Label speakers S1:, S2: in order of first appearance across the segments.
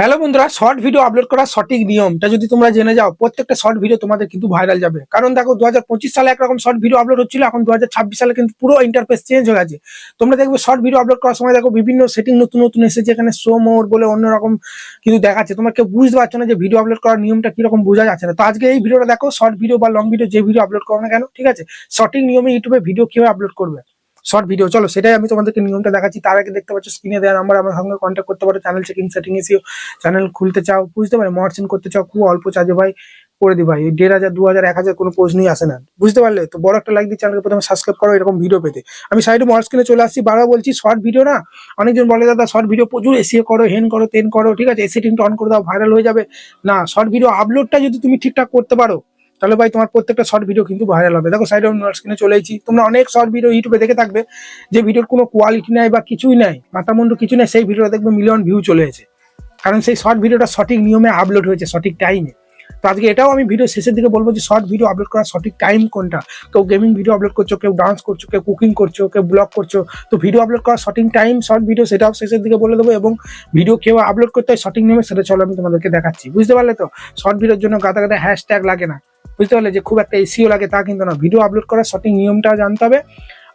S1: Hello বন্ধুরা, short video upload করার সঠিক নিয়মটা যদি তোমরা জেনে যাও, প্রত্যেকটা শর্ট ভিডিও তোমাদের কিন্তু ভাইরাল যাবে। কারণ দেখো, 2025 সালে একরকম শর্ট ভিডিও আপলোড হচ্ছিল, এখন 2026 সালে কিন্তু পুরো ইন্টারফেস চেঞ্জ হয়ে গেছে। তোমরা দেখবে শর্ট ভিডিও আপলোড করার সময় দেখো বিভিন্ন সেটিং নতুন নতুন এসেছে, এখানে শো মোড বলে অন্যরকম কিন্তু দেখাচ্ছে। তোমরা কেউ বুঝতে পারছো না যে ভিডিও আপলোড করার নিয়মটা কিরকম বোঝা যাচ্ছে না। তো আজকে এই ভিডিওটা দেখো, শর্ট ভিডিও বা লং ভিডিও যে ভিডিও আপলোড করো না কেন, ঠিক আছে, সঠিক নিয়মে ইউটিউবে ভিডিও কিভাবে আপলোড করবে শর্ট ভিডিও, চলো সেটাই আমি তোমাদেরকে নিয়মটা দেখাচ্ছি। তার আগে দেখতে পাচ্ছ স্ক্রিনে দেওয়া নাম্বার, আমার সঙ্গে কন্ট্যাক্ট করতে পারো। Channel checking setting SEO channel খুলতে চাও, বুঝতে পারলে মডারেশন করতে চাও, খুব অল্প চার্জে ভাই করে দি ভাই। 1500, 2000, 1000 কোনো প্রশ্নই আসে না, বুঝতে পারলে। তো বড় একটা লাইক দিয়ে চ্যানেলকে প্রথমে সাবস্ক্রাইব করো এরকম ভিডিও পেতে। আমি সাইডে মডার স্ক্রিনে চলে আসছি, বারবার বলছি শর্ট ভিডিও না, অনেকজন বলে দাদা শর্ট ভিডিও প্রচুর এসিও করো, হেন করো, তেন করো, ঠিক আছে, সেটিংটা অন করে দাও, ভাইরাল হয়ে যাবে। না, শর্ট ভিডিও আপলোডটা যদি তুমি ঠিকঠাক করতে পারো, তাহলে ভাই তোমার প্রত্যেকটা শর্ট ভিডিও কিন্তু ভাইরাল হবে। দেখো সাইডে স্ক্রিনে চলে এসেছি, তোমরা অনেক শর্ট ভিডিও ইউটিউবে দেখে থাকবে যে ভিডিওর কোনো কোয়ালিটি নাই বা কিছুই নাই, মাথামুন্ডু কিছু নেই, সেই ভিডিওটা দেখবে মিলিয়ন ভিউ চলে এসেছে, কারণ সেই শর্ট ভিডিওটা সঠিক নিয়মে আপলোড হয়েছে, সঠিক টাইমে। তো আজকে এটাও আমি ভিডিও শেষের দিকে বলবো যে শর্ট ভিডিও আপলোড করার সঠিক টাইম কোনটা। কেউ গেমিং ভিডিও আপলোড করছো, কেউ ডান্স করছো, কেউ কুকিং করছো, কেউ ব্লগ করছো, তো ভিডিও আপলোড করার সঠিক টাইম শর্ট ভিডিও সেটাও শেষের দিকে বলে দেবো। এবং ভিডিও কেউ আপলোড করতে হয় সঠিক নিয়মে, সেটা চলো আমি তোমাদেরকে দেখাচ্ছি, বুঝতে পারলে। তো শর্ট ভিডিওর জন্য গাদা গাদা হ্যাশট্যাগ লাগে না, বুঝতে পারলে, যে খুব একটা এসিও লাগে তা কিন্তু না। ভিডিও আপলোড করার সঠিক নিয়মটা জানতে হবে,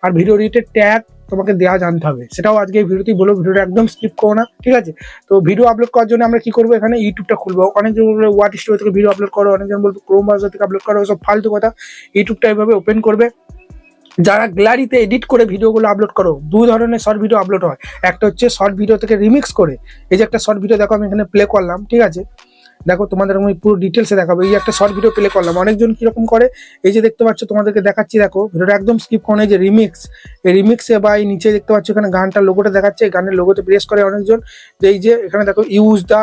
S1: আর ভিডিও রিলেটেড ট্যাগ তোমাকে দেওয়া জানতে হবে, সেটাও আজকে এই ভিডিওতেই বলবো। ভিডিওটা একদম স্কিপ করো না, ঠিক আছে। তো ভিডিও আপলোড করার জন্য আমরা কি করবো, এখানে ইউটিউবটা খুলবো। অনেকজন বলবে ওয়াট স্টুডিও থেকে ভিডিও আপলোড করো, অনেকজন বলবে ক্রোম ব্রাউজার থেকে আপলোড করো, সব ফালতু কথা। ইউটিউবটা এভাবে ওপেন করবে। যারা গ্যালারিতে এডিট করে ভিডিওগুলো আপলোড করো, দুই ধরনের শর্ট ভিডিও আপলোড হয়। একটা হচ্ছে শর্ট ভিডিও থেকে রিমিক্স করে, এই যে একটা শর্ট ভিডিও দেখো আমি এখানে প্লে করলাম, ঠিক আছে, দেখো তোমাদের আমি পুরো ডিটেলসে দেখাবো। এই একটা শর্ট ভিডিও প্লে করলাম, অনেকজন কিরকম করে, এই যে দেখতে পাচ্ছ তোমাদেরকে দেখাচ্ছি, দেখো ভিডিওটা একদম স্কিপ করে। এই যে রিমিক্স, এই রিমিক্সে বা এই নিচে দেখতে পাচ্ছ এখানে গানটার লোগোটা দেখাচ্ছে, এই গানের লোগোতে প্রেস করে অনেকজন। যে এই যে এখানে দেখো ইউজ দ্য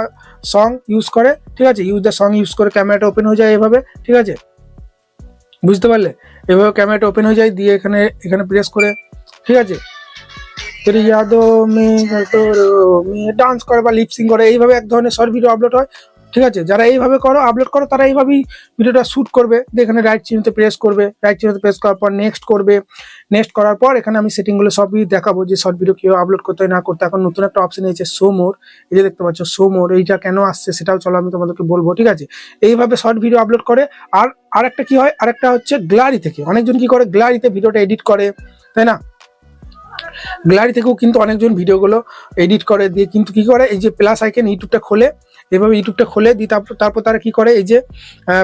S1: সং ইউজ করে, ঠিক আছে, ইউজ দ্য সং ইউজ করে ক্যামেরাটা ওপেন হয়ে যায় এভাবে, ঠিক আছে, বুঝতে পারলে। এভাবে ক্যামেরাটা ওপেন হয়ে যায়, দিয়ে এখানে এখানে প্রেস করে, ঠিক আছে, তেরি ইয়াদো মে ডান্স করে বা লিপসিং করে, এইভাবে এক ধরনের শর্ট ভিডিও আপলোড হয়, ঠিক আছে। যারা এইভাবে করো আপলোড করো, তারা এইভাবেই ভিডিওটা শ্যুট করবে। এখানে রাইট চিহ্নতে প্রেস করবে, রাইট চিহ্নতে প্রেস করার পর নেক্সট করবে। নেক্সট করার পর এখানে আমি সেটিংগুলো সবই দেখাবো যে শর্ট ভিডিও কীভাবে আপলোড করতে হয় না করতে। এখন নতুন একটা অপশন এসেছে শো মোর, এই যে দেখতে পাচ্ছ শো মোর, এইটা কেন আসছে সেটাও চলো আমি তোমাদেরকে বলবো, ঠিক আছে। এইভাবে শর্ট ভিডিও আপলোড করে। আর আরেকটা কি হয়, আরেকটা হচ্ছে গ্যালারি থেকে, অনেকজন কি করে গ্যালারিতে ভিডিওটা এডিট করে, তাই না। গ্যালারি থেকেও কিন্তু অনেকজন ভিডিওগুলো এডিট করে, দিয়ে কিন্তু কি করে, এই যে প্লাস আইকন ইউটিউবটা খোলে, এভাবে ইউটিউবটা খোলে দিয়ে তারপর তারা কি করে, এই যে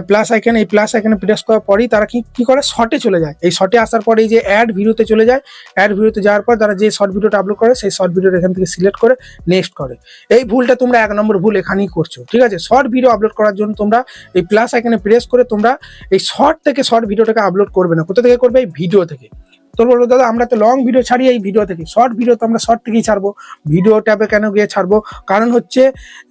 S1: প্লাস আইকন, এই প্লাস আইকনে প্রেস করার পরেই তারা কি করে, শর্টে চলে যায়। এই শর্টে আসার পরে এই যে অ্যাড ভিডিওতে চলে যায়, অ্যাড ভিডিওতে যাওয়ার পর তারা যে শর্ট ভিডিওটা আপলোড করে, সেই শর্ট ভিডিওটা এখান থেকে সিলেক্ট করে নেক্সট করে। এই ভুলটা তোমরা 1 নম্বর ভুল এখানেই করছো, ঠিক আছে। শর্ট ভিডিও আপলোড করার জন্য তোমরা এই প্লাস আইকনে প্রেস করে তোমরা এই শর্ট থেকে শর্ট ভিডিওটাকে আপলোড করবে না। কোথা থেকে করবে, এই ভিডিও থেকে। তো বলবো দাদা আমরা তো লং ভিডিও ছাড়ি এই ভিডিও থেকে, শর্ট ভিডিও তো আমরা শর্ট থেকেই ছাড়বো। ভিডিও ট্যাবে কেন গিয়ে ছাড়বো, কারণ হচ্ছে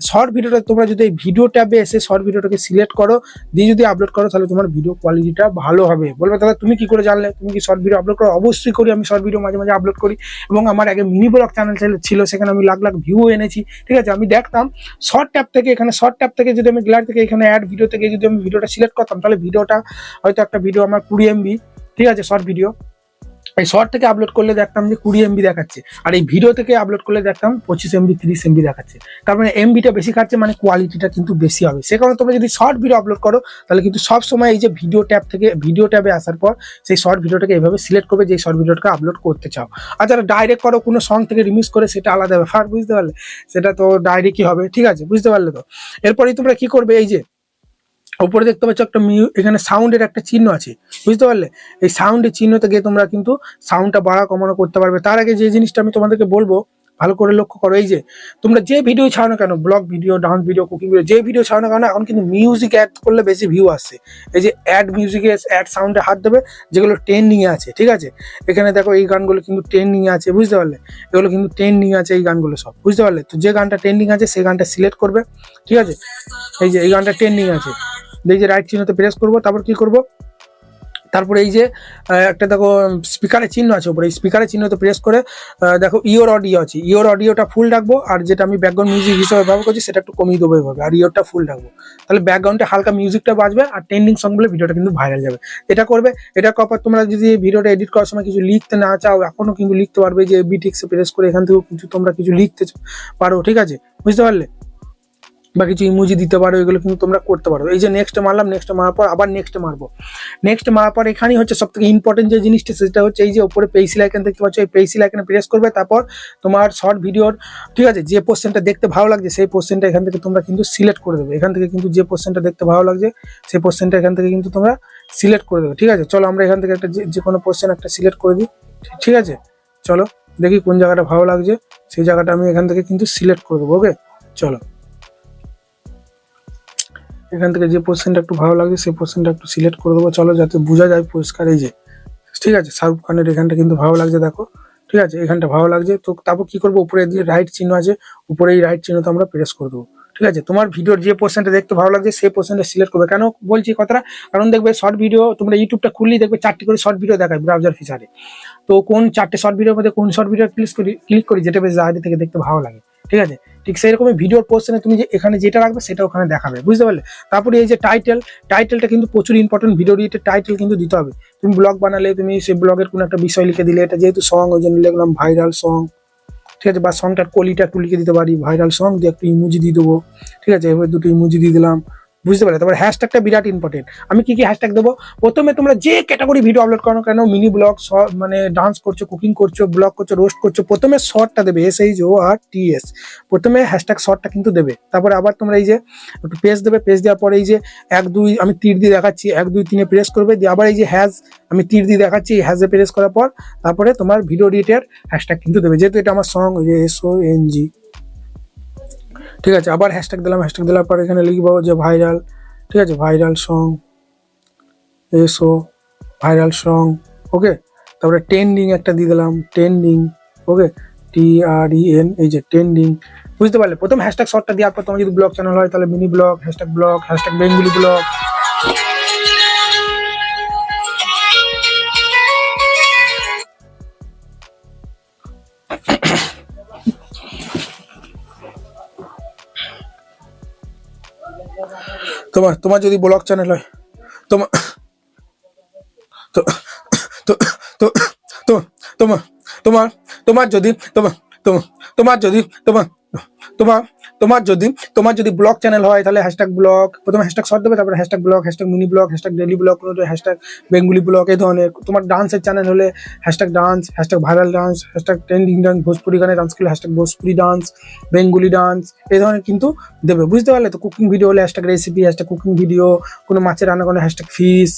S1: শর্ট ভিডিওটা তোমরা যদি এই ভিডিও ট্যাবে এসে শর্ট ভিডিওটাকে সিলেক্ট করো, দিয়ে যদি আপলোড করো, তাহলে তোমার ভিডিও কোয়ালিটিটা ভালো হবে। বলবে দাদা তুমি কি করে জানলে, তুমি কি শর্ট ভিডিও আপলোড করো? অবশ্যই করি, আমি শর্ট ভিডিও মাঝে মাঝে আপলোড করি, এবং আমার আগে মিনি ব্লগ চ্যানেল ছিল, সেখানে আমি লাখ লাখ ভিউ এনেছি, ঠিক আছে। আমি দেখতাম শর্ট ট্যাব থেকে, এখানে শর্ট ট্যাব থেকে যদি আমি গ্যালারি থেকে এখানে অ্যাড ভিডিও থেকে যদি আমি ভিডিওটা সিলেক্ট করতাম, তাহলে ভিডিওটা হয়তো একটা ভিডিও আমার 20 MB, ঠিক আছে, শর্ট ভিডিও। এই শর্ট থেকে আপলোড করলে দেখতাম যে 20 MB দেখাচ্ছে, আর এই ভিডিও থেকে আপলোড করলে দেখতাম 25 MB 30 MB দেখাচ্ছে। তার মানে এমবিটা বেশি খাচ্ছে, মানে কোয়ালিটিটা কিন্তু বেশি হবে। সে কারণে তোমরা যদি শর্ট ভিডিও আপলোড করো, তাহলে কিন্তু সব সময় এই যে ভিডিও ট্যাব থেকে, ভিডিও ট্যাবে আসার পর সেই শর্ট ভিডিওটাকে এইভাবে সিলেক্ট করবে যে শর্ট ভিডিওটাকে আপলোড করতে চাও। আর যারা ডাইরেক্ট করো কোনো সং থেকে রিমিক্স করে, সেটা আলাদা ব্যাপার, বুঝতে পারলে, সেটা তো ডাইরেক্টই হবে, ঠিক আছে, বুঝতে পারলে। তো এরপরেই তোমরা কি করবে, এই যে উপরে দেখতে পাচ্ছ একটা এখানে সাউন্ডের একটা চিহ্ন আছে, বুঝতে পারলে। এই সাউন্ডের চিহ্নতে গিয়ে তোমরা কিন্তু সাউন্ডটা বাড়া কমানো করতে পারবে। তার আগে যে জিনিসটা আমি তোমাদেরকে বলবো, ভালো করে লক্ষ্য করো, এই যে তোমরা যে ভিডিও ছাড়ো না কেন, blog video, dance video, cooking video, যে ভিডিও ছাড়ো না কেন, এখন কিন্তু মিউজিক অ্যাড করলে বেশি ভিউ আসছে। এই যে অ্যাড মিউজিকে, অ্যাড সাউন্ডে হাত দেবে, যেগুলো ট্রেন্ডিং এ আছে, ঠিক আছে। এখানে দেখো এই গানগুলো কিন্তু ট্রেন্ডিং এ আছে, বুঝতে পারলে, এগুলো কিন্তু ট্রেন্ডিং আছে, এই গানগুলো সব, বুঝতে পারলে। তো যে গানটা ট্রেন্ডিং আছে সেই গানটা সিলেক্ট করবে, ঠিক আছে। এই যে এই গানটা ট্রেন্ডিং আছে, এই যে রাইট চিহ্নতে প্রেস করবো, তারপর কি করব, তারপরে এই যে একটা দেখো স্পিকারের চিহ্ন আছে উপরে, এই স্পিকারের চিহ্নতে প্রেস করে দেখো ইওর অডিও আছে, ইওর অডিওটা ফুল রাখবো, আর যেটা আমি ব্যাকগ্রাউন্ড মিউজিক হিসেবে ব্যবহার করছি সেটা একটু কমিয়ে দেবো এভাবে, আর ইওরটা ফুল রাখবো। তাহলে ব্যাকগ্রাউন্ডে হালকা মিউজিকটা বাজবে, আর ট্রেন্ডিং সংগুলো ভিডিওটা কিন্তু ভাইরাল যাবে। এটা করবে। এটা করার পর তোমরা যদি ভিডিওটা এডিট করার সময় কিছু লিখতে না চাও, এখনো কিন্তু লিখতে পারবে, যে বিটিক্সে প্রেস করে এখান থেকেও কিছু তোমরা কিছু লিখতে পারো, ঠিক আছে, বুঝতে পারলে। বা কিছু ইমোজি দিতে পারো, এগুলো কিন্তু তোমরা করতে পারো। এই যে নেক্সট মারলাম, নেক্সট মারার পর আবার নেক্সট মারবো, নেক্সট মারার পর এখানেই হচ্ছে সব থেকে ইম্পর্টেন্ট যে জিনিসটা, সেটা হচ্ছে এই যে উপরে পেন্সিল আইকন দেখতে পাচ্ছ, এই পেন্সিল আইকনে প্রেস করবে, তারপর তোমার শর্ট ভিডিওর, ঠিক আছে, যে পোর্শনটা দেখতে ভালো লাগছে সেই পোর্শনটা এখান থেকে তোমরা কিন্তু সিলেক্ট করে দেবে। এখান থেকে কিন্তু যে পোর্শনটা দেখতে ভালো লাগছে সেই পোর্শনটা এখান থেকে কিন্তু তোমরা সিলেক্ট করে দেবে, ঠিক আছে। চলো আমরা এখান থেকে একটা যে কোনো পোর্শন একটা সিলেক্ট করে দিই, ঠিক আছে। চলো দেখি কোন জায়গাটা ভালো লাগছে, সেই জায়গাটা আমি এখান থেকে কিন্তু সিলেক্ট করে দেবো। ওকে, চলো এখান থেকে যে পোর্শনটা একটু ভালো লাগছে সেই পোর্শনটা একটু সিলেক্ট করে দেবো। চলো যাতে বোঝা যায় পরিষ্কার। এই যে, ঠিক আছে, শাহরুখ খানের এখানটা কিন্তু ভালো লাগছে, দেখো, ঠিক আছে, এখানটা ভালো লাগছে। তো তারপর কি করবো, উপরে যে রাইট চিহ্ন আছে, উপরে এই রাইট চিহ্নটা আমরা প্রেস করে দেবো, ঠিক আছে। তোমার ভিডিওর যে পোর্শনটা দেখতে ভালো লাগছে সেই পোর্শনটা সিলেক্ট করবে। কেন বলছি কথাটা, কারণ দেখবে শর্ট ভিডিও তোমরা ইউটিউবটা খুললেই দেখবে 4টি করে শর্ট ভিডিও দেখায় ব্রাউজার ফিচারে। তো কোন 4টে শর্ট ভিডিওর মধ্যে কোন শর্ট ভিডিও ক্লিক করি যেটা বেশ আগে থেকে দেখতে ভালো লাগে, ঠিক আছে। ঠিক সেই রকমই ভিডিওর পোর্শনে তুমি যে এখানে যেটা রাখবে সেটা ওখানে দেখাবে, বুঝতে পারলে। তারপরে এই যে টাইটেলটা কিন্তু প্রচুর ইম্পর্টেন্ট, ভিডিও রিলেটেড টাইটেল কিন্তু দিতে হবে। তুমি ব্লগ বানালে তুমি সেই ব্লগের কোনো একটা বিষয় লিখে দিলে, এটা যেহেতু সং ওই জন্য লিখলাম ভাইরাল সং, ঠিক আছে, বা সংটার কলিটা একটু লিখে দিতে পারি, ভাইরাল সং দিয়ে একটু ইমোজি দিয়ে দেবো, ঠিক আছে, এবার দুটো ইমোজি দিয়ে দিলাম, বুঝতে পারলে। তারপর হ্যাশট্যাগটা বিরাট ইম্পর্টেন্ট। আমি কি হ্যাশট্যাগ দেবো, প্রথমে তোমরা যে ক্যাটাগরি ভিডিও আপলোড করো কেন, মিনি ব্লগ, মানে ডান্স করছো, কুকিং করছো, ব্লগ করছো, রোস্ট করছো, প্রথমে শর্টটা দেবে, SHORTS, প্রথমে হ্যাশট্যাগ শর্টটা কিন্তু দেবে। তারপরে আবার তোমরা এই যে একটু পেজ দেবে, পেজ দেওয়ার পরে এই যে 1 2 আমি তীর দিয়ে দেখাচ্ছি, 1 2 3 প্রেস করবে, দিয়ে আবার এই যে হ্যাজ আমি তীর দিয়ে দেখাচ্ছি, হ্যাজে প্রেস করার পর তারপরে তোমার ভিডিও রিলেটেড হ্যাশট্যাগ কিন্তু দেবে, যেহেতু এটা আমার সং, ওই যে SONG, ঠিক আছে। আবার হ্যাশট্যাগ দিলাম, হ্যাশট্যাগ দেওয়ার পর এখানে লিখবো যে ভাইরাল, ঠিক আছে, ভাইরাল সং, ভাইরাল সং, ওকে। তারপরে ট্রেন্ডিং একটা দিয়ে দিলাম, ট্রেন্ডিং, ওকে, TREN, এই যে ট্রেন্ডিং, বুঝতে পারলে। প্রথম হ্যাশট্যাগ শর্টটা দেওয়ার পর তোমার যদি ব্লগ চ্যানেল হয় তাহলে mini blog, hashtag Bengali blog, তোমার যদি ব্লগ চ্যানেল হয় তোমার তো তো তো তো তোমার তোমার তোমার যদি তোমার তোমার যদি তোমার তোমার তোমার যদি ব্লগ চ্যানেল হয় তাহলে হ্যাশট্যাগ ব্লগ, প্রথমে হ্যাশট্যাগ শর্ট দেবে, তারপরে hashtag blog, hashtag mini blog, hashtag daily blog, hashtag Bengali blog, এই ধরনের। তোমার ডান্সের চ্যানেল হলে hashtag dance, hashtag viral dance, hashtag trending dance, Bhojpuri গানে ডান্স করলে hashtag Bhojpuri dance, Bengali dance, এই ধরনের কিন্তু দেবে, বুঝতে পারলে। তো কুকিং ভিডিও হলে hashtag recipe, hashtag cooking video, কোনো মাছের রান্না করলে হ্যাশট্যাগ ফিশ,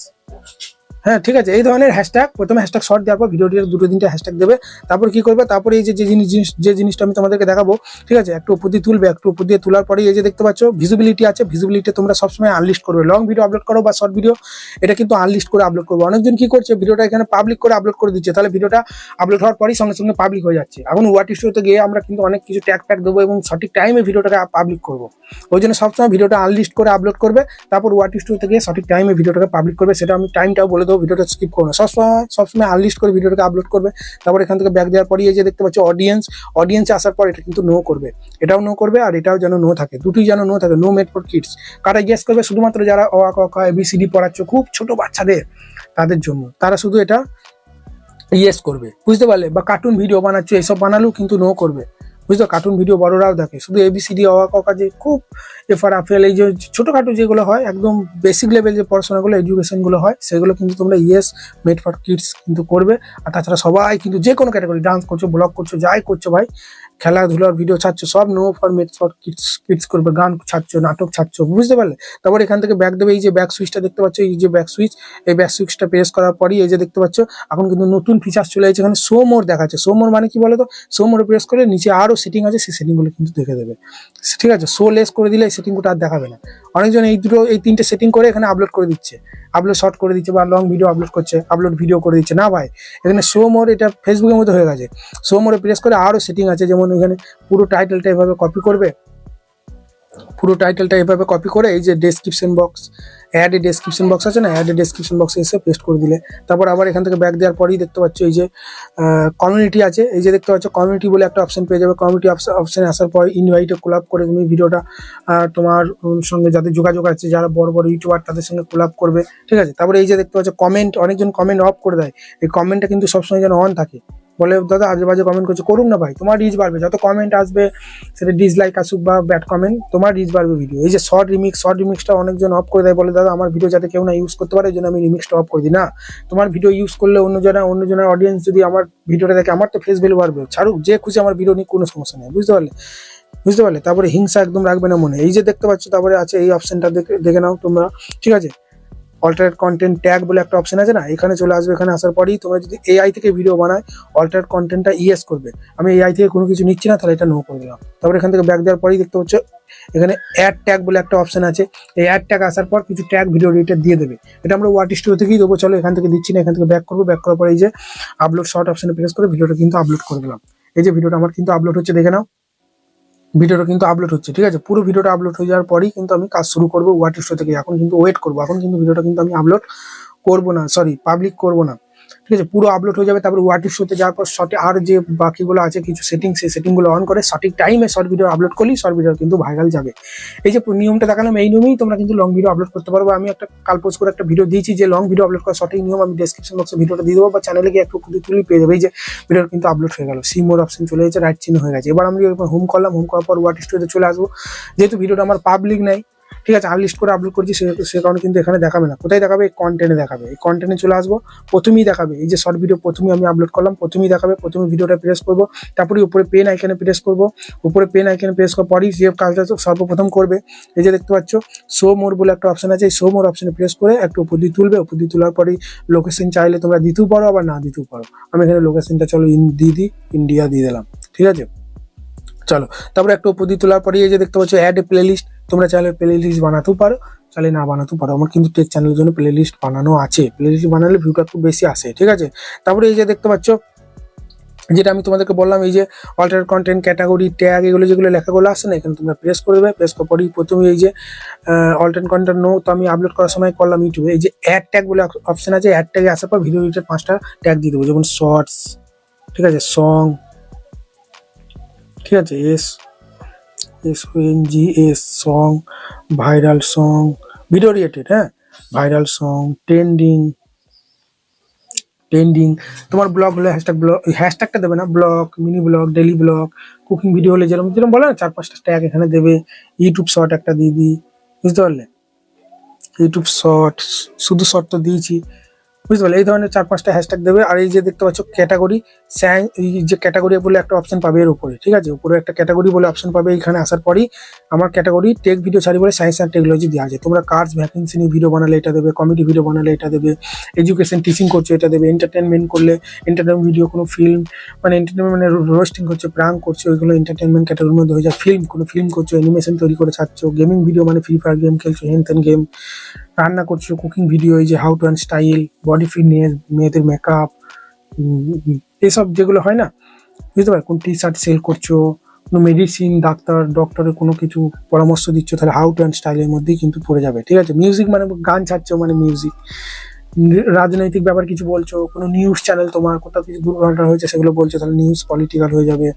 S1: হ্যাঁ, ঠিক আছে, এই ধরনের হ্যাশট্যাগ প্রথমে হ্যাশট্যাগ শর্ট দেওয়ার পর ভিডিওটির 2-3টে হ্যাশট্যাগ দেবে। তারপর কি করবে, তারপরে এই যে জিনিসটা আমি তোমাদেরকে দেখাবো, ঠিক আছে, একটু উপর দিয়ে তুলবে, একটু উপর দিয়ে তোলার পরে এই যে দেখতে পাচ্ছ ভিজিবিলিটি আছে, ভিজিবিলিটি তোমরা সবসময় আনলিস্ট করবে। লং ভিডিও আপলোড করো বা শর্ট ভিডিও, এটা কিন্তু আনলিস্ট করে আপলোড করবো। অনেকজন কি করছে, ভিডিওটা এখানে পাবলিক করে আপলোড করে দিচ্ছে, তাহলে ভিডিওটা আপলোড হওয়ার পরই সঙ্গে সঙ্গে পাবলিক হয়ে যাচ্ছে। এখন ওয়াট স্টুডিওতে গিয়ে আমরা কিন্তু অনেক কিছু ট্যাগ দেবো এবং সঠিক টাইমে ভিডিওটাকে পাবলিক করবো। ওই জন্য সবসময় ভিডিওটা আনলিস্ট করে আপলোড করবে, তারপর ওয়াট স্টুডিওতে গিয়ে সঠিক টাইমে ভিডিওটাকে পাবলিক করবে। সেটা আমি টাইমটাও বলে দেবো, ভিডিওটা স্কিপ করো না, সবসময় আনলিস্ট করে ভিডিওটাকে আপলোড করবে। তারপর এখান থেকে ব্যাক দেওয়ার পরই এই যে দেখতে পাচ্ছ অডিয়েন্সে আসার পর এটা কিন্তু নো করবে, এটাও নো করবে, আর এটাও যেন নো থাকে, দুটোই যেন নো থাকে। নো মেড ফর কিডস, কারা গেস করবে, শুধুমাত্র যারা অ আ ক খ ABCD পড়াচ্ছ খুব ছোট বাচ্চাদের, তাদের জন্য, তারা শুধু এটা ইয়েস করবে, বুঝতে পারলে। বা কার্টুন ভিডিও বানাচ্ছ, এইসব বানালেও কিন্তু নো করবে, বুঝতে। কার্টুন ভিডিও বড়রাও দেখে, শুধু ABCD অ আ ক খ যে খুব এফআর আফেল, এই যে ছোটোখাটো যেগুলো হয় একদম বেসিক লেভেল যে পড়াশোনাগুলো, এডুকেশনগুলো হয়, সেগুলো কিন্তু তোমরা ইয়েস মেড ফর কিডস কিন্তু করবে। আর তাছাড়া সবাই কিন্তু যে কোনো ক্যাটাগরি, ডান্স করছো, ব্লগ করছো, যাই করছো ভাই, খেলাধুলার ভিডিও ছাড়ছো, সব no for made for kids করবে। গান ছাড়ছো, নাটক ছাড়ছো, বুঝতে পারলে। তারপর এখান থেকে ব্যাক দেবে, এই যে ব্যাক সুইচটা দেখতে পাচ্ছ, এই যে ব্যাক সুইচ, এই ব্যাক সুইচটা প্রেস করার পরই এই যে দেখতে পাচ্ছ এখন কিন্তু নতুন ফিচার্স চলে এসেছে, এখানে শো মোর দেখাচ্ছে। শো মোর মানে কি বলো তো, শো মোরে প্রেস করে নিচে আরও সেটিং আছে, সেই সেটিংগুলো কিন্তু দেখে দেবে, ঠিক আছে। শো লেস করে দিলে এই সেটিংগুলো আর দেখাবে না। অনেকজন এই 3টে সেটিং করে এখানে আপলোড করে দিচ্ছে, আপলোড শর্ট করে দিচ্ছে, বা লং ভিডিও আপলোড করছে, আপলোড ভিডিও করে দিচ্ছে না ভাই। এখানে শো মোর, এটা ফেসবুকের মতো হয়ে গেছে। শো মোরে প্রেস করে আরও সেটিং আছে, যেমন এখানে পুরো টাইটেলটা এভাবে কপি করবে, পুরো টাইটেলটা এভাবে কপি করে এই যে description box, add a description box আছে না, অ্যাড এ ডেসক্রিপশন বক্সে এসে পেস্ট করে দিলে। তারপর আবার এখান থেকে ব্যাক দেওয়ার পরেই দেখতে পাচ্ছ এই যে কমিউনিটি আছে, এই যে দেখতে পাচ্ছ কমিউনিটি বলে একটা অপশন পেয়ে যাবে। কমিউনিটি অপশানে আসার পর ইনভাইটে কোলাপ করে তুমি ভিডিওটা তোমার সঙ্গে যাদের যোগাযোগ আছে, যারা বড় বড় ইউটিউবার, তাদের সঙ্গে কোলাপ করবে, ঠিক আছে। তারপরে এই যে দেখতে পাচ্ছ কমেন্ট, অনেকজন কমেন্ট অফ করে দেয়, এই কমেন্টটা কিন্তু সবসময় যেন অন থাকে, বলে দাদা আজে বাজে কমেন্ট করছে, করুন না ভাই, তোমার রিচ বাড়বে, যত কমেন্ট আসবে সেটা ডিসলাইক আসুক বা ব্যাড কমেন্ট, তোমার রিচ বাড়বে ভিডিও। এই যে শর্ট রিমিক্সটা অনেকজন অফ করে দেয়, বলে দাদা আমার ভিডিও যাতে কেউ না ইউজ করতে পারে এই জন্য আমি রিমিক্সটা অফ করে দিই। না, তোমার ভিডিও ইউজ করলে অন্যজনের অডিয়েন্স যদি আমার ভিডিওটা দেখে, আমার তো ফেস ভ্যালু বাড়বে, ছাড়ুক যে খুশি আমার ভিডিও নিয়ে, কোনো সমস্যা নেই, বুঝতে পারলে। তারপরে হিংসা একদম রাখবে না মনে। এই যে দেখতে পাচ্ছ, তারপরে আছে এই অপশনটা দেখে নাও তোমরা, ঠিক আছে। অল্টারনেট কন্টেন্ট ট্যাগ বলে একটা অপশন আছে না, এখানে চলে আসবে। এখানে আসার পরেই তোমরা যদি এআই থেকে ভিডিও বানায়, অল্টারনেট কন্টেন্টটা ইয়েস করবে, আমি এআই থেকে কোনো কিছু নিচ্ছি না, তাহলে এটা নো করে দিলাম। তারপরে এখান থেকে ব্যাক দেওয়ার পরেই দেখতে পাচ্ছ এখানে অ্যাড ট্যাগ বলে একটা অপশন আছে। এই অ্যাড ট্যাগ আসার পর কিছু ট্যাগ ভিডিও এডিটর দিয়ে দেবে, এটা আমরা ওয়াট স্টুডিও থেকেই দেবো। চলো এখান থেকে দিচ্ছি না, এখান থেকে ব্যাক করবো। ব্যাক করার পরে এই যে আপলোড শর্ট অপশনে প্রেস করে ভিডিওটা কিন্তু আপলোড করে দিলাম। এই যে ভিডিওটা আমার কিন্তু আপলোড হচ্ছে, দেখে নাও ভিডিওটা কিন্তু আপলোড হচ্ছে, ঠিক আছে। পুরো ভিডিওটা আপলোড হয়ে যাওয়ার পরেই কিন্তু আমি কাজ শুরু করবো ওয়াট স্টুডিও থেকে। এখন কিন্তু ওয়েট করবো, এখন কিন্তু ভিডিওটা কিন্তু আমি আপলোড করবো না, সরি পাবলিক করবো না, ঠিক আছে। পুরো আপলোড হয়ে যাবে, তারপর ওয়াট শোতে যাওয়ার পর শর্টে আর যে বাকিগুলো আছে কিছু সেটিং, সেই সেটিংগুলো অন করে সঠিক টাইমে শর্ট ভিডিও আপলোড করলেই শর্ট ভিডিও কিন্তু ভাইরাল যাবে। এই যে নিয়মটা দেখালাম, এই নিয়মেই তোমরা কিন্তু লং ভিডিও আপলোড করতে পারবো। আমি একটা কাল পোস্ট করে একটা ভিডিও দিয়েছি যে লং ভিডিও আপলোড করার সঠিক নিয়ম, আমি ডেসক্রিপশন বক্সে ভিডিওটা দিয়ে দেবো, বা চ্যানেলে গিয়ে একটু তুলি পেয়ে যাবে। এই যে ভিডিও কিন্তু আপলোড হয়ে গেল, সি মোর অপশন চলে গেছে, রাইট চিহ্ন হয়ে গেছে। এবার আমি হোম করলাম, হোম করার পর ওয়াট স্টুডিওতে চলে আসবো। যেহেতু ভিডিওটা আমার পাবলিক নেই, ঠিক আছে, আনলিস্ট করে আপলোড করছি, সে কারণে কিন্তু এখানে দেখাবে না। কোথায় দেখাবে? কন্টেন্টে দেখাবে। এই কন্টেন্টে চলে আসবো, প্রথমেই দেখাবে এই যে শর্ট ভিডিও, প্রথমেই আমি আপলোড করলাম, প্রথমেই দেখাবে। প্রথমে ভিডিওটা প্রেস করবো, তারপরে উপরে পেন আইকনে প্রেস করবো। উপরে পেন আইকনে প্রেস করার পরই যে কাজটা সর্বপ্রথম করবে, এই যে দেখতে পাচ্ছ শো মোর বলে একটা অপশন আছে, এই শো মোর অপশনে প্রেস করে একটু উপর দিয়ে তুলবে। উপর দিয়ে তোলার পরেই লোকেশন চাইলে তোমরা দিতেও পারো, আবার না দিতেও পারো। আমি এখানে লোকেশনটা চলো ইন্ডিয়া দিয়ে দিলাম, ঠিক আছে। চলো তারপরে একটু উপর দিয়ে তোলার পরে এই যে দেখতে পাচ্ছ অ্যাড এ প্লে লিস্ট, তোমরা চাইলে প্লে লিস্ট বানাতেও পারো, চাইলে না বানাতেও পারো। আমার কিন্তু টেক চ্যানেলের জন্য প্লে লিস্ট বানানো আছে, প্লে লিস্ট বানালে ভিউটা খুব বেশি আসে, ঠিক আছে। তারপরে এই যে দেখতে পাচ্ছ যেটা আমি তোমাদেরকে বললাম, এই যে অল্টারনেট কন্টেন্ট ক্যাটাগরি ট্যাগ এগুলো যেগুলো লেখাগুলো আসছে না, এখানে তোমরা প্রেস করবে। প্রেস করার পরেই প্রথমে এই যে অল্টারনেট কন্টেন্ট নো, তো আমি আপলোড করার সময় করলাম ইউটিউবে। এই যে অ্যাড ট্যাগ বলে অপশন আছে, অ্যাড ট্যাগে আসার পর ভিডিও রিলেটেড 5টা ট্যাগ দিয়ে দেবো, যেমন শর্টস, ঠিক আছে, সং, ঠিক আছে, SONGS song, viral song, video related, হ্যাঁ, ভাইরাল সং, ট্রেন্ডিং। তোমার ব্লগ হলে হ্যাশট্যাগটা দেবে না, blog, mini blog, daily blog, cooking video হলে যেরকম বলে না 4-5টা ট্যাগ এখানে দেবে। ইউটিউব শর্ট একটা দিয়ে দিই, বুঝতে পারলে, ইউটিউব শর্ট, শুধু শর্ট তো দিয়েছি, বুঝতে পারলে। এই ধরনের 4-5টা হ্যাশট্যাগ দেবে। আর এই যে দেখতে পাচ্ছ ক্যাটাগরি, এই যে ক্যাটাগরি বলে একটা অপশন পাবে এর উপরে, ঠিক আছে, উপরে একটা ক্যাটাগরি বলে অপশন পাবে। এখানে আসার পরই আমার ক্যাটাগরি টেক ভিডিও ছাড়ি বলে সায়েন্স অ্যান্ড টেকনোলজি দেওয়া আছে। তোমরা কার্স ভ্যাকেন্সি নিয়ে ভিডিও বানালে এটা দেবে, কমেডি ভিডিও বানালে এটা দেবে, এডুকেশন টিচিং করছো এটা দেবে, এন্টারটেনমেন্ট করলে এন্টারটেনমেন্ট ভিডিও, কোনো ফিল্ম মানে এন্টারটেনমেন্ট মানে রোস্টিং করছো, প্রাঙ্ক করছো, ওইগুলো এন্টারটেনমেন্ট ক্যাটাগরির মধ্যে হয়ে যায়। কোনো ফিল্ম করছো, অ্যানিমেশন তৈরি করে ছাড়ছো, গেমিং ভিডিও মানে ফ্রি ফায়ার গেম খেলছো, হেনতেন গেম, রান্না করছো, কুকিং ভিডিও, এই যে how to and style, body fitness, মেয়েদের মেকআপ, এসব যেগুলো হয় না, বুঝতে পারো। কোন টি শার্ট সেল করছো, কোনো মেডিসিন, ডক্টরের কোনো কিছু পরামর্শ দিচ্ছ, তাহলে হাউ টু অ্যান্ড স্টাইলের মধ্যেই কিন্তু পড়ে যাবে, ঠিক আছে। মিউজিক মানে গান ছাড়ছো মানে মিউজিক, রাজনৈতিক ব্যাপার কিছু বলছো, কোনো নিউজ চ্যানেল তোমার কোথাও কিছু দুর্ঘটনা হয়েছে সেগুলো বলছো, তাহলে নিউজ পলিটিক্যাল হয়ে যাবে।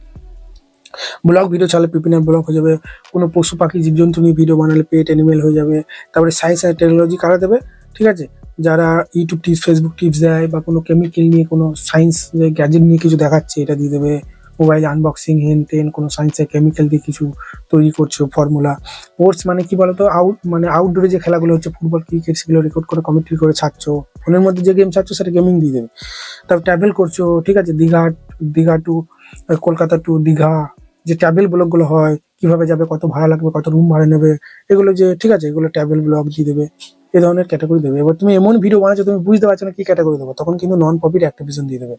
S1: ব্লগ ভিডিও চালে পিপিনার ব্লগ হয়ে যাবে। কোনো পশু পাখি জীবজন্তু নিয়ে ভিডিও বানালে পেট অ্যানিমেল হয়ে যাবে। তারপরে সায়েন্স অ্যান্ড টেকনোলজি কারা দেবে, ঠিক আছে, যারা ইউটিউব টিপস, ফেসবুক টিপস দেয়, বা কোনো কেমিক্যাল নিয়ে কোনো সায়েন্স গ্যাজেট নিয়ে কিছু দেখাচ্ছে, এটা দিয়ে দেবে। মোবাইল আনবক্সিং, হেন কোনো সায়েন্সের কেমিক্যাল দিয়ে কিছু তৈরি করছো, ফর্মুলা। স্পোর্টস মানে কি বলতো, আউটডোরে যে খেলাগুলো হচ্ছে, ফুটবল, ক্রিকেট, সেগুলো রেকর্ড করে কমেন্ট্রি করে ছাড়ছো। ফোনের মধ্যে যে গেম ছাড়ছো সেটা গেমিং দিয়ে দেবে। তারপর ট্রাভেল করছো, ঠিক আছে, দীঘা টু কলকাতা টু দীঘা, যে ট্রাভেল ব্লগগুলো হয়, কিভাবে যাবে, কত ভাড়া লাগবে, কত রুম ভাড়া নেবে, এগুলো যে, ঠিক আছে, এগুলো ট্রাভেল ব্লগ দিয়ে দেবে। এই ধরনের ক্যাটাগরি দেবে। এবার তুমি এমন ভিডিও বানাচ্ছো তুমি বুঝতে পারছো না কি ক্যাটাগরি দেবো, তখন কিন্তু নন প্রফিট অ্যাক্টিভিশন দিয়ে দেবে।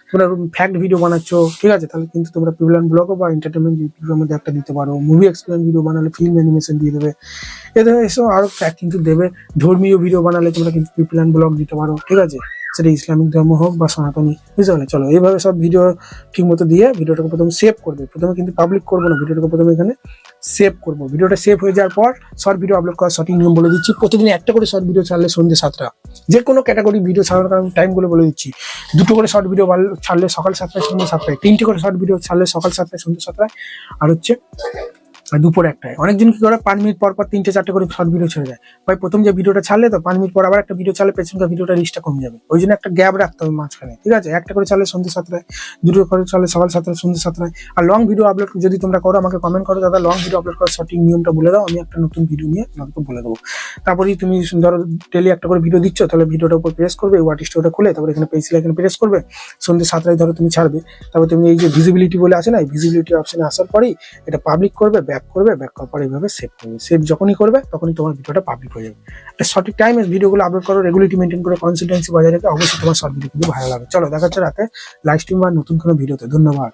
S1: তোমরা ফ্যাক্ট ভিডিও বানাচ্ছো, ঠিক আছে, তাহলে কিন্তু তোমরা পিপল অ্যান্ড ব্লগ বা এন্টারটেনমেন্ট ভিডিওর মধ্যে একটা দিতে পারো। মুভি এক্সপ্লেন ভিডিও বানালে ফিল্ম অ্যানিমেশন দিয়ে দেবে। এদের এসব আরো ফ্যাক্ট কিন্তু দেবে। ধর্মীয় ভিডিও বানালে তোমরা কিন্তু পিপল অ্যান্ড ব্লগ দিতে পারো, ঠিক আছে, সেটা ইসলামিক ধর্ম হোক বা সনাতনী, বুঝতে পারলে। চলো এইভাবে সব ভিডিও ঠিক মতো দিয়ে ভিডিওটাকে প্রথমে সেভ করবে। প্রথমে কিন্তু পাবলিক করবো না, ভিডিওটাকে প্রথমে এখানে সেভ করবো। ভিডিওটা সেভ হয়ে যাওয়ার পর শর্ট ভিডিও আপলোড করার সঠিক নিয়ম বলে দিচ্ছি। প্রতিদিন একটা করে শর্ট ভিডিও ছাড়লে সন্ধ্যে 7টা, যে কোনো ক্যাটাগরি ভিডিও ছাড়ার কারণ টাইমগুলো বলে দিচ্ছি। 2টো করে শর্ট ভিডিও ছাড়লে সকাল 7টায় সন্ধ্যে 7টায়, 3টে করে শর্ট ভিডিও ছাড়লে সকাল 7টায় সন্ধ্যে 7টায়, আর হচ্ছে আর দুপুর একটায় অনেকজন কি করে 5 মিনিট পর পর 3-4টে করে শর্ট ভিডিও ছেড়ে যায়। ভাই প্রথম যে ভিডিওটা ছাড়লে তো 5 মিনিট পর আবার একটা ভিডিও ছাড়লে পেছনকার ভিডিওটা রিচটা কমে যাবে। ওই জন্য একটা গ্যাপ রাখতে হবে মাঝখানে, ঠিক আছে? একটা করে ছাড়লে সন্ধ্যে 7টায়, দুটো করে ছাড়লে সকাল 7টায়, সন্ধ্যে 7টায়। আর লং ভিডিও আপলোড যদি তোমরা করো আমাকে কমেন্ট করো, দাদা লং ভিডিও আপলোড করার সঠিক নিয়মটা বলে দাও, আমি একটা নতুন ভিডিও নিয়ে তোমাকে বলে দেবো। তারপরেই তুমি ধরো ডেলি একটা করে ভিডিও দিচ্ছ, তাহলে ভিডিওটার উপর প্রেস করবে, ওয়াট স্টোরটা খুলে তারপরে এখানে পেন্সিল এখানে প্রেস করবে, সন্ধ্যে 7টায় ধরো তুমি ছাড়বে। তারপর তুমি এই যে ভিজিবিলিটি বলে আছে না, এই ভিজিবিলিটি অপশনে আসার পরেই এটা পাবলিক করবে, ব্যাক করার পর এইভাবে সেভ করবে। সেভ যখনই করবে তখনই তোমার ভিডিওটা পাবলিক হয়ে যাবে। একটা সঠিক টাইমে ভিডিওগুলো আপলোড করো, রেগুলারিটি মেনটেন করে, কনসিস্টেন্সি বজায় রেখে অবশ্যই তোমার শর্ট ভিডিও কিন্তু ভালো লাগবে। চলো দেখা হচ্ছে রাতে লাইভ স্ট্রিম বা নতুন কোনো ভিডিওতে। ধন্যবাদ।